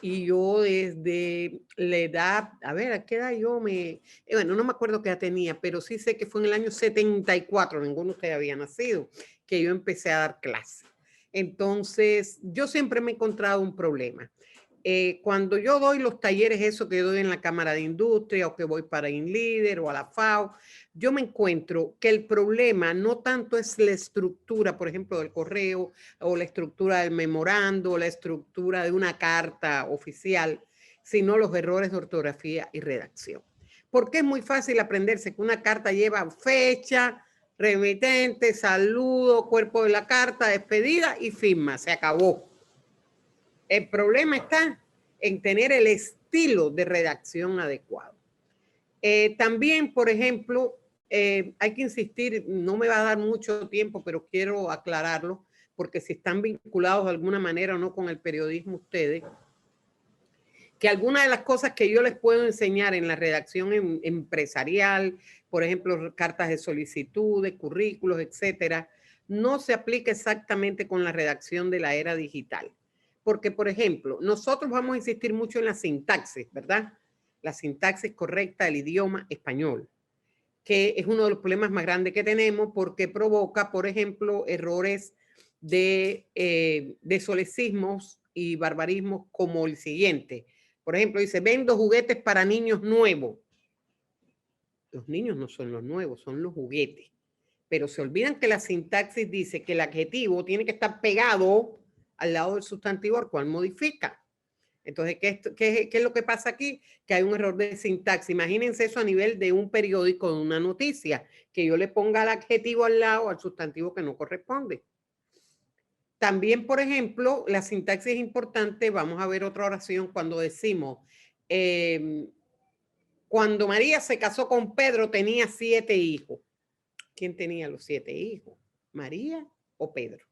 y yo desde la edad, a ver, ¿a qué edad bueno, no me acuerdo qué edad tenía, pero sí sé que fue en el año 74, ninguno de ustedes había nacido, que yo empecé a dar clases. Entonces, yo siempre me he encontrado un problema. Cuando yo doy los talleres, eso que doy en la Cámara de Industria o que voy para InLíder o a la FAO, yo me encuentro que el problema no tanto es la estructura, por ejemplo, del correo o la estructura del memorando o la estructura de una carta oficial, sino los errores de ortografía y redacción. Porque es muy fácil aprenderse que una carta lleva fecha, remitente, saludo, cuerpo de la carta, despedida y firma. Se acabó. El problema está en tener el estilo de redacción adecuado. También, por ejemplo, hay que insistir, no me va a dar mucho tiempo, pero quiero aclararlo, porque si están vinculados de alguna manera o no con el periodismo ustedes, que algunas de las cosas que yo les puedo enseñar en la redacción empresarial, por ejemplo, cartas de solicitud, de currículos, etcétera, no se aplica exactamente con la redacción de la era digital. Porque, por ejemplo, nosotros vamos a insistir mucho en la sintaxis, ¿verdad? La sintaxis correcta del idioma español, que es uno de los problemas más grandes que tenemos porque provoca, por ejemplo, errores de solecismos y barbarismos como el siguiente. Por ejemplo, dice, vendo juguetes para niños nuevos. Los niños no son los nuevos, son los juguetes. Pero se olvidan que la sintaxis dice que el adjetivo tiene que estar pegado al lado del sustantivo al cual modifica. Entonces, ¿qué es lo que pasa aquí? Que hay un error de sintaxis. Imagínense eso a nivel de un periódico, de una noticia, que yo le ponga el adjetivo al lado al sustantivo que no corresponde. También, por ejemplo, la sintaxis es importante. Vamos a ver otra oración cuando decimos, cuando María se casó con Pedro tenía 7 hijos. ¿Quién tenía los 7 hijos? ¿María o Pedro?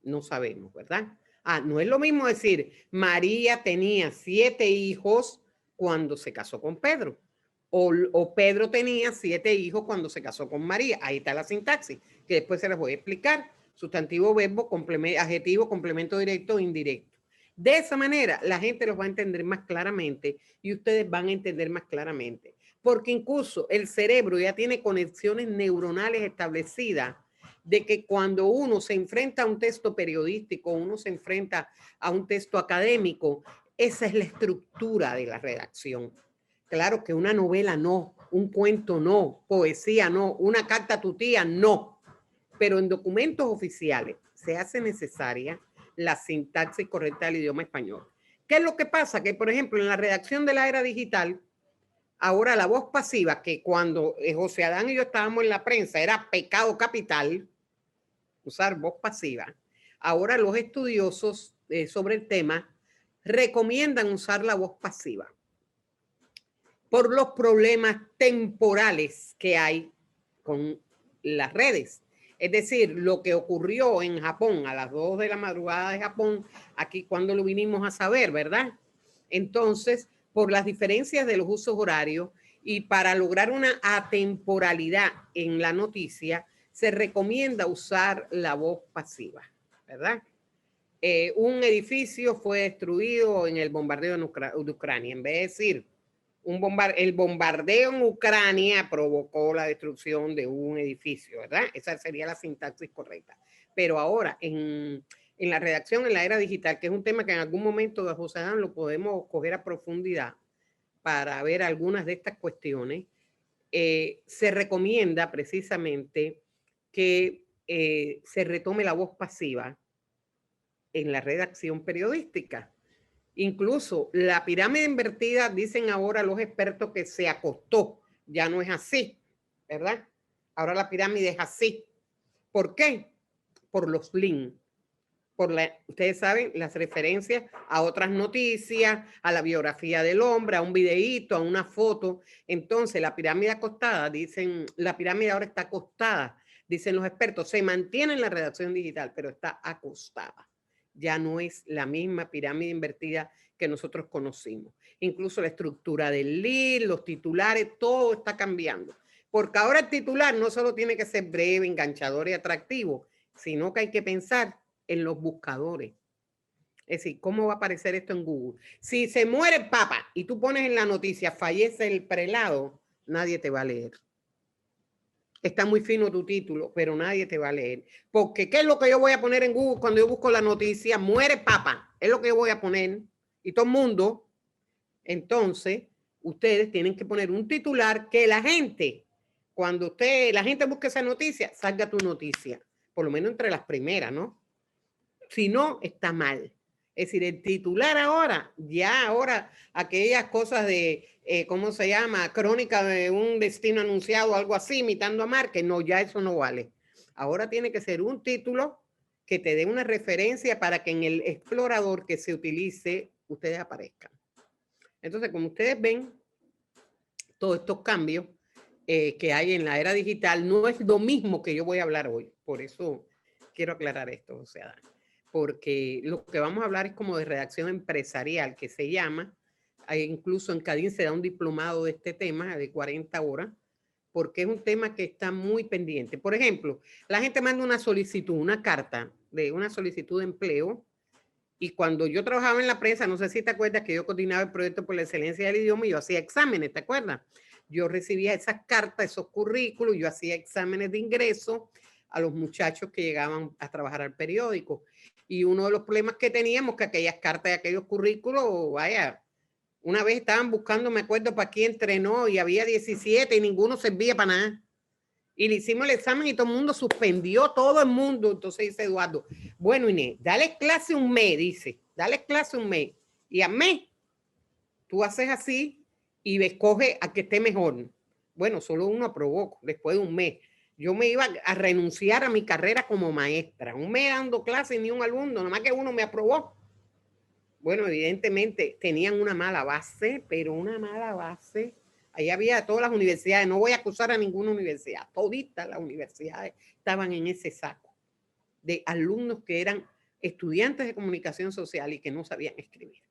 No sabemos, ¿verdad? No es lo mismo decir, María tenía 7 hijos cuando se casó con Pedro. O Pedro tenía 7 hijos cuando se casó con María. Ahí está la sintaxis, que después se las voy a explicar. Sustantivo, verbo, adjetivo, complemento directo o indirecto. De esa manera, la gente los va a entender más claramente y ustedes van a entender más claramente. Porque incluso el cerebro ya tiene conexiones neuronales establecidas de que cuando uno se enfrenta a un texto periodístico, uno se enfrenta a un texto académico, esa es la estructura de la redacción. Claro que una novela no, un cuento no, poesía no, una carta a tu tía no, pero en documentos oficiales se hace necesaria la sintaxis correcta del idioma español. ¿Qué es lo que pasa? Que, por ejemplo, en la redacción de la era digital, ahora la voz pasiva, que cuando José Adán y yo estábamos en la prensa era pecado capital, usar voz pasiva. Ahora los estudiosos sobre el tema recomiendan usar la voz pasiva por los problemas temporales que hay con las redes. Es decir, lo que ocurrió en Japón a las 2 de la madrugada de Japón, aquí cuando lo vinimos a saber, ¿verdad? Entonces, por las diferencias de los usos horarios y para lograr una atemporalidad en la noticia, se recomienda usar la voz pasiva, ¿verdad? Un edificio fue destruido en el bombardeo de Ucrania. En vez de decir, el bombardeo en Ucrania provocó la destrucción de un edificio, ¿verdad? Esa sería la sintaxis correcta. Pero ahora, en la redacción en la era digital, que es un tema que en algún momento de José Dan lo podemos coger a profundidad para ver algunas de estas cuestiones, se recomienda precisamente que se retome la voz pasiva en la redacción periodística. Incluso la pirámide invertida, dicen ahora los expertos que se acostó, ya no es así, ¿verdad? Ahora la pirámide es así. ¿Por qué? Por los links. Ustedes saben, las referencias a otras noticias, a la biografía del hombre, a un videíto, a una foto. Entonces, la pirámide acostada, dicen, la pirámide ahora está acostada, dicen los expertos, se mantiene en la redacción digital, pero está acostada. Ya no es la misma pirámide invertida que nosotros conocimos. Incluso la estructura del lead, los titulares, todo está cambiando. Porque ahora el titular no solo tiene que ser breve, enganchador y atractivo, sino que hay que pensar en los buscadores. Es decir, ¿cómo va a aparecer esto en Google? Si se muere el Papa y tú pones en la noticia, fallece el prelado, nadie te va a leer. Está muy fino tu título, pero nadie te va a leer. Porque, ¿qué es lo que yo voy a poner en Google cuando yo busco la noticia? Muere Papa. Es lo que yo voy a poner. Y todo el mundo. Entonces, ustedes tienen que poner un titular que la gente, cuando la gente busque esa noticia, salga tu noticia. Por lo menos entre las primeras, ¿no? Si no, está mal. Es decir, el titular ahora, aquellas cosas de, ¿cómo se llama? Crónica de un destino anunciado, algo así, imitando a Márquez, no, ya eso no vale. Ahora tiene que ser un título que te dé una referencia para que en el explorador que se utilice, ustedes aparezcan. Entonces, como ustedes ven, todos estos cambios que hay en la era digital no es lo mismo que yo voy a hablar hoy. Por eso quiero aclarar esto, o sea, porque lo que vamos a hablar es como de redacción empresarial, que se llama, incluso en Cadín se da un diplomado de este tema de 40 horas, porque es un tema que está muy pendiente. Por ejemplo, la gente manda una solicitud, una carta de una solicitud de empleo, y cuando yo trabajaba en la prensa, no sé si te acuerdas que yo coordinaba el proyecto por la excelencia del idioma y yo hacía exámenes, ¿te acuerdas? Yo recibía esas cartas, esos currículos, yo hacía exámenes de ingreso a los muchachos que llegaban a trabajar al periódico. Y uno de los problemas que teníamos, que aquellas cartas y aquellos currículos, vaya, una vez estaban buscando, me acuerdo, para quién entrenó y había 17 y ninguno servía para nada. Y le hicimos el examen y todo el mundo suspendió, todo el mundo. Entonces dice Eduardo, bueno, Inés, dale clase un mes, dice, dale clase un mes. Y a mes, tú haces así y escoge a que esté mejor. Bueno, solo uno aprobó después de un mes. Yo me iba a renunciar a mi carrera como maestra. Un mes dando clases, ni un alumno, nada más que uno me aprobó. Bueno, evidentemente tenían una mala base, pero una mala base. Ahí había todas las universidades, no voy a acusar a ninguna universidad, toditas las universidades estaban en ese saco de alumnos que eran estudiantes de comunicación social y que no sabían escribir.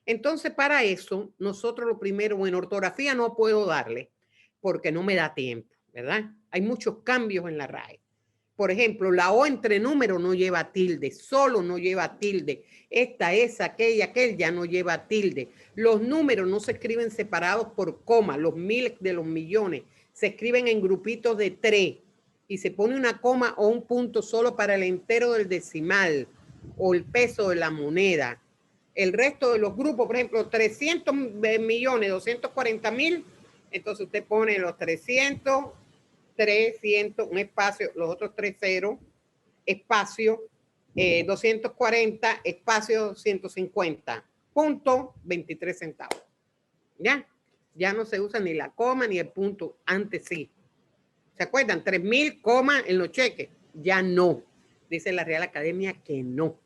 Entonces, para eso, nosotros lo primero, bueno, ortografía no puedo darle porque no me da tiempo, ¿verdad? Hay muchos cambios en la RAE. Por ejemplo, la O entre números no lleva tilde, solo no lleva tilde. Esta, esa, aquella, aquel ya no lleva tilde. Los números no se escriben separados por coma, los miles de los millones. Se escriben en grupitos de 3 y se pone una coma o un punto solo para el entero del decimal o el peso de la moneda. El resto de los grupos, por ejemplo, 300 millones, 240 mil, entonces usted pone los 300, 300, un espacio, los otros 3 ceros, espacio, 240, espacio 150, punto 23 centavos. ¿Ya? Ya no se usa ni la coma ni el punto, antes sí. ¿Se acuerdan? 3,000 comas en los cheques. Ya no. Dice la Real Academia que no.